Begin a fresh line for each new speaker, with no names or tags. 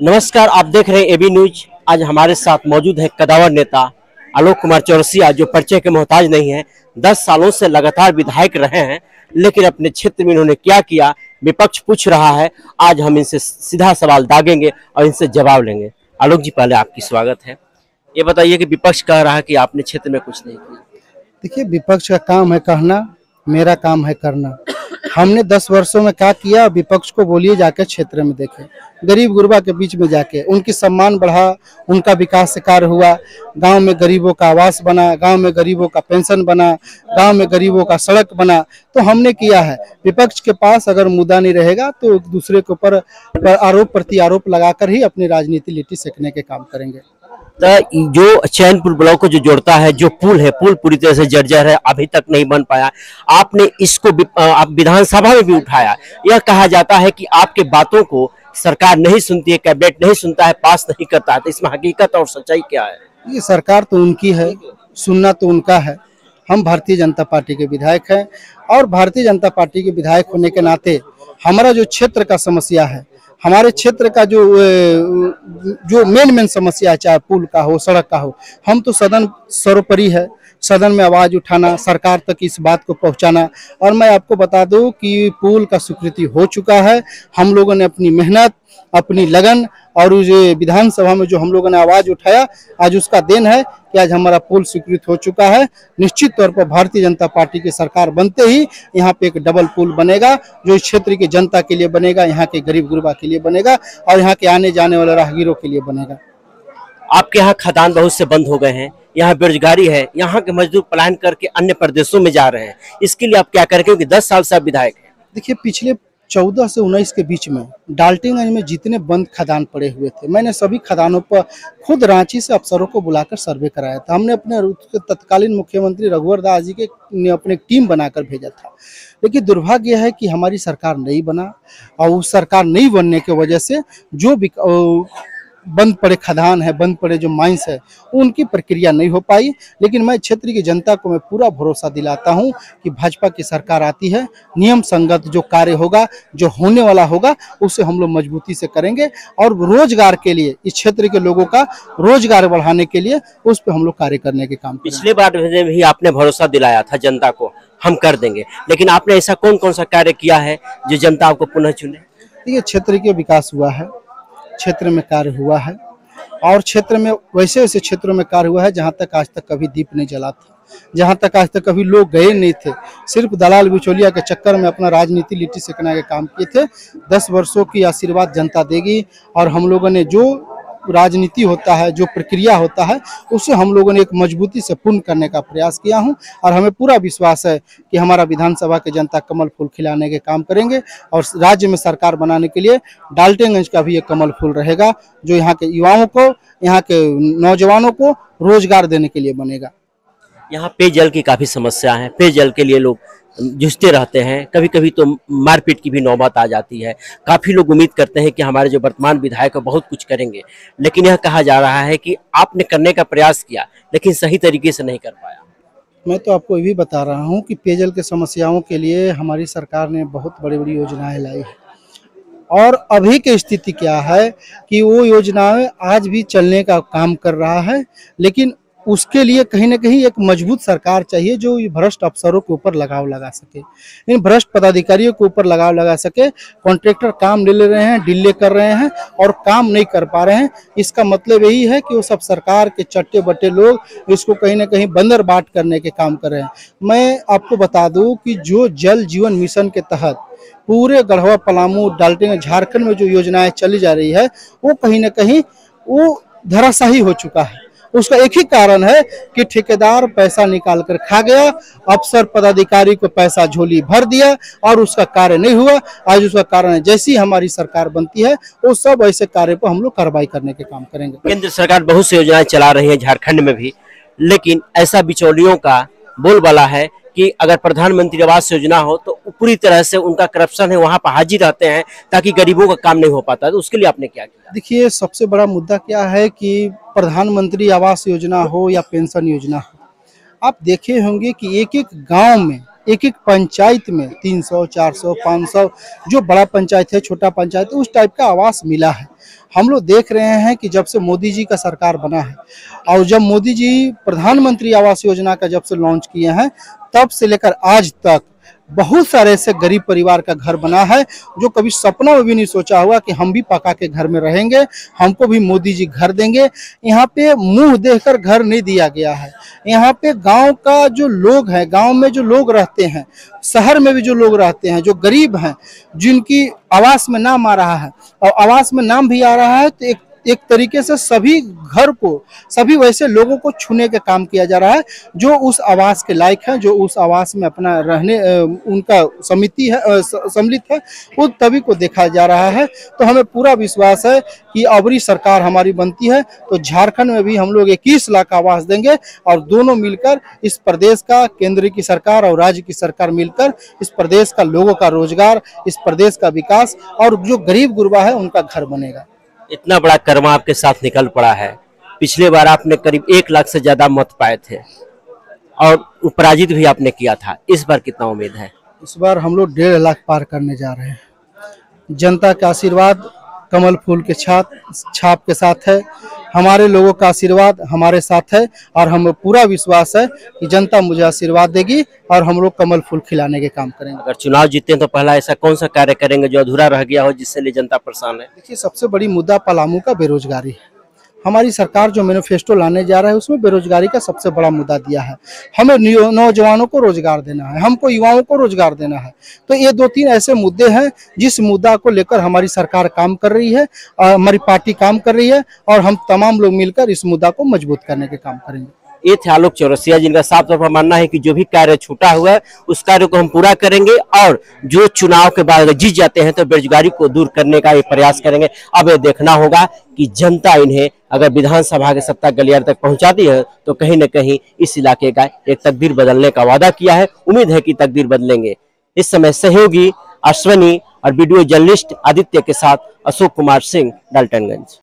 नमस्कार, आप देख रहे हैं एबी न्यूज। आज हमारे साथ मौजूद है कदावर नेता आलोक कुमार चौरसिया, जो परिचय के मोहताज नहीं है। 10 सालों से लगातार विधायक रहे हैं, लेकिन अपने क्षेत्र में इन्होंने क्या किया विपक्ष पूछ रहा है। आज हम इनसे सीधा सवाल दागेंगे और इनसे जवाब लेंगे। आलोक जी, पहले आपकी स्वागत है। ये बताइए कि विपक्ष कह रहा है कि आपने क्षेत्र में कुछ नहीं किया।
देखिए, विपक्ष का काम है कहना, मेरा काम है करना। हमने 10 वर्षों में क्या किया, विपक्ष को बोलिए जाकर क्षेत्र में देखें, गरीब गुरबा के बीच में जाके उनकी सम्मान बढ़ा, उनका विकास कार्य हुआ। गांव में गरीबों का आवास बना, गांव में गरीबों का पेंशन बना, गांव में गरीबों का सड़क बना। तो हमने किया है। विपक्ष के पास अगर मुद्दा नहीं रहेगा तो एक दूसरे के ऊपर आरोप प्रत्यारोप लगाकर ही अपनी राजनीति लिट्टी सेकने के काम करेंगे।
तो जो चैनपुर ब्लॉक को जो जोड़ता है, जो पुल है, पुल पूरी तरह से जर्जर है, अभी तक नहीं बन पाया। आपने इसको आप विधानसभा में भी उठाया। यह कहा जाता है कि आपके बातों को सरकार नहीं सुनती है, कैबिनेट नहीं सुनता है, पास नहीं करता है। तो इसमें हकीकत और सच्चाई क्या है?
ये सरकार तो उनकी है, सुनना तो उनका है। हम भारतीय जनता पार्टी के विधायक हैं और भारतीय जनता पार्टी के विधायक होने के नाते हमारा जो क्षेत्र का समस्या है, हमारे क्षेत्र का जो मेन समस्या है, चाहे पुल का हो, सड़क का हो, हम तो सदन सर्वोपरि है। सदन में आवाज उठाना, सरकार तक इस बात को पहुंचाना। और मैं आपको बता दूं कि पुल का स्वीकृति हो चुका है। हम लोगों ने अपनी मेहनत, अपनी लगन और विधानसभा में जो हम लोगों ने आवाज उठाया, आज उसका देन है कि आज हमारा पुल स्वीकृत हो चुका है। निश्चित तौर पर भारतीय जनता पार्टी की सरकार बनते ही यहाँ पे एक डबल पुल बनेगा, जो इस क्षेत्र की जनता के लिए बनेगा, यहाँ के गरीब गुरबा के लिए बनेगा और यहाँ के आने जाने वाले राहगीरों के लिए बनेगा।
आपके यहाँ खदान बहुत से बंद हो गए हैं, यहाँ बेरोजगारी है, यहाँ के मजदूर पलायन करके अन्य प्रदेशों में जा रहे हैं। इसके लिए आप क्या करेंगे? क्योंकि 10 साल से आप विधायक हैं।
देखिए, पिछले 14 से 19 के बीच में डाल्टनगंज में जितने बंद खदान पड़े हुए थे, मैंने सभी खदानों पर खुद रांची से अफसरों को बुलाकर सर्वे कराया था। हमने अपने तत्कालीन मुख्यमंत्री रघुवर दास जी के अपने टीम बनाकर भेजा था। लेकिन दुर्भाग्य है कि हमारी सरकार नहीं बना और उस सरकार नहीं बनने की वजह से जो बंद पड़े खदान है, बंद पड़े जो माइंस है, उनकी प्रक्रिया नहीं हो पाई। लेकिन मैं क्षेत्र की जनता को मैं पूरा भरोसा दिलाता हूं कि भाजपा की सरकार आती है, नियम संगत जो कार्य होगा, जो होने वाला होगा, उसे हम लोग मजबूती से करेंगे और रोजगार के लिए, इस क्षेत्र के लोगों का रोजगार बढ़ाने के लिए उस पर हम लोग कार्य करने के काम।
पिछले बार भी आपने भरोसा दिलाया था जनता को, हम कर देंगे, लेकिन आपने ऐसा कौन कौन सा कार्य किया है जो जनता आपको पुनः चुने?
देखिए, क्षेत्र के विकास हुआ है, क्षेत्र में कार्य हुआ है और क्षेत्र में वैसे वैसे क्षेत्रों में कार्य हुआ है जहां तक आज तक कभी दीप नहीं जला था, जहां तक आज तक कभी लोग गए नहीं थे, सिर्फ दलाल बिचौलिया के चक्कर में अपना राजनीति लिट्टी सेकने के काम किए थे। 10 वर्षों की आशीर्वाद जनता देगी और हम लोगों ने जो राजनीति होता है, जो प्रक्रिया होता है, उसे हम लोगों ने एक मजबूती से पूर्ण करने का प्रयास किया हूं और हमें पूरा विश्वास है कि हमारा विधानसभा के जनता कमल फूल खिलाने के काम करेंगे और राज्य में सरकार बनाने के लिए डाल्टनगंज का भी एक कमल फूल रहेगा, जो यहाँ के युवाओं को, यहाँ के नौजवानों को रोजगार देने के लिए बनेगा।
यहाँ पेयजल की काफी समस्या है, पेयजल के लिए लोग जूझते रहते हैं, कभी कभी तो मारपीट की भी नौबत आ जाती है। काफी लोग उम्मीद करते हैं कि हमारे जो वर्तमान विधायक बहुत कुछ करेंगे, लेकिन यह कहा जा रहा है कि आपने करने का प्रयास किया लेकिन सही तरीके से नहीं कर पाया।
मैं तो आपको ये भी बता रहा हूँ कि पेयजल के समस्याओं के लिए हमारी सरकार ने बहुत बड़ी बड़ी योजनाएं लाई है और अभी की स्थिति क्या है कि वो योजनाएं आज भी चलने का काम कर रहा है। लेकिन उसके लिए कहीं ना कहीं एक मजबूत सरकार चाहिए जो भ्रष्ट अफसरों के ऊपर लगाव लगा सके, इन भ्रष्ट पदाधिकारियों के ऊपर लगाव लगा सके। कॉन्ट्रैक्टर काम ले रहे हैं, डिले कर रहे हैं और काम नहीं कर पा रहे हैं। इसका मतलब यही है कि वो सब सरकार के चट्टे बट्टे लोग इसको कहीं ना कहीं बंदर बाट करने के काम कर रहे हैं। मैं आपको बता दूं कि जो जल जीवन मिशन के तहत पूरे गढ़वा, पलामू, डाल्टनगंज, झारखंड में जो योजनाएं चली जा रही है, वो कहीं ना कहीं वो धराशायी हो चुका है। उसका एक ही कारण है कि ठेकेदार पैसा निकाल कर खा गया, अफसर पदाधिकारी को पैसा झोली भर दिया और उसका कार्य नहीं हुआ। आज उसका कारण है, जैसी हमारी सरकार बनती है वो सब ऐसे कार्य पर हम लोग कार्रवाई करने के काम करेंगे।
केंद्र सरकार बहुत सी योजनाएं चला रही है झारखंड में भी, लेकिन ऐसा बिचौलियों का बोलबाला है कि अगर प्रधानमंत्री आवास योजना हो तो पूरी तरह से उनका करप्शन है, वहां पर हाजिर रहते हैं ताकि गरीबों का काम नहीं हो पाता। तो उसके लिए आपने क्या किया?
देखिए, सबसे बड़ा मुद्दा क्या है कि प्रधानमंत्री आवास योजना हो या पेंशन योजना हो, आप देखे होंगे कि एक एक गांव में एक एक पंचायत में 300, 400, 500 जो बड़ा पंचायत है, छोटा पंचायत है, उस टाइप का आवास मिला है। हम लोग देख रहे हैं कि जब से मोदी जी का सरकार बना है और जब मोदी जी प्रधानमंत्री आवास योजना का जब से लॉन्च किए हैं, तब से लेकर आज तक बहुत सारे ऐसे गरीब परिवार का घर बना है जो कभी सपना में भी नहीं सोचा होगा कि हम भी पक्का के घर में रहेंगे, हमको भी मोदी जी घर देंगे। यहाँ पे मुंह देखकर घर नहीं दिया गया है। यहाँ पे गांव का जो लोग हैं, गांव में जो लोग रहते हैं, शहर में भी जो लोग रहते हैं, जो गरीब हैं, जिनकी आवास में नाम आ रहा है और आवास में नाम भी आ रहा है, तो एक तरीके से सभी घर को, सभी वैसे लोगों को छूने का काम किया जा रहा है जो उस आवास के लायक हैं, जो उस आवास में अपना रहने उनका समिति है, सम्मिलित है, वो तभी को देखा जा रहा है। तो हमें पूरा विश्वास है कि अबरी सरकार हमारी बनती है तो झारखंड में भी हम लोग 21 लाख आवास देंगे और दोनों मिलकर इस प्रदेश का, केंद्र की सरकार और राज्य की सरकार मिलकर इस प्रदेश का लोगों का रोजगार, इस प्रदेश का विकास और जो गरीब गुरबा है उनका घर बनेगा।
इतना बड़ा कर्मा आपके साथ निकल पड़ा है। पिछले बार आपने करीब 1 लाख से ज्यादा मत पाए थे और पराजित भी आपने किया था। इस बार कितना उम्मीद है?
इस बार हम लोग 1.5 लाख पार करने जा रहे हैं। जनता का आशीर्वाद कमल फूल के छाप के साथ है, हमारे लोगों का आशीर्वाद हमारे साथ है और हमें पूरा विश्वास है कि जनता मुझे आशीर्वाद देगी और हम लोग कमल फूल खिलाने के काम करेंगे।
अगर चुनाव जीते हैं तो पहला ऐसा कौन सा कार्य करेंगे जो अधूरा रह गया हो, जिससे लिए जनता परेशान है?
देखिए, सबसे बड़ी मुद्दा पलामू का बेरोजगारी है। हमारी सरकार जो मैनिफेस्टो लाने जा रहा है उसमें बेरोजगारी का सबसे बड़ा मुद्दा दिया है। हमें नौजवानों को रोजगार देना है, हमको युवाओं को रोजगार देना है। तो ये 2-3 ऐसे मुद्दे हैं जिस मुद्दा को लेकर हमारी सरकार काम कर रही है, हमारी पार्टी काम कर रही है और हम तमाम लोग मिलकर इस मुद्दा को मजबूत करने के काम करेंगे।
ये थे आलोक चौरसिया, जिनका साफ तौर पर मानना है कि जो भी कार्य छूटा हुआ है उस कार्य को हम पूरा करेंगे और जो चुनाव के बाद जीत जाते हैं तो बेरोजगारी को दूर करने का ये प्रयास करेंगे। अब ये देखना होगा कि जनता इन्हें अगर विधानसभा के सत्ता गलियार तक पहुंचाती है तो कहीं न कहीं इस इलाके का एक तकदीर बदलने का वादा किया है। उम्मीद है कि तकदीर बदलेंगे। इस समय सहयोगी अश्वनी और वीडियो जर्नलिस्ट आदित्य के साथ अशोक कुमार सिंह, डाल्टनगंज।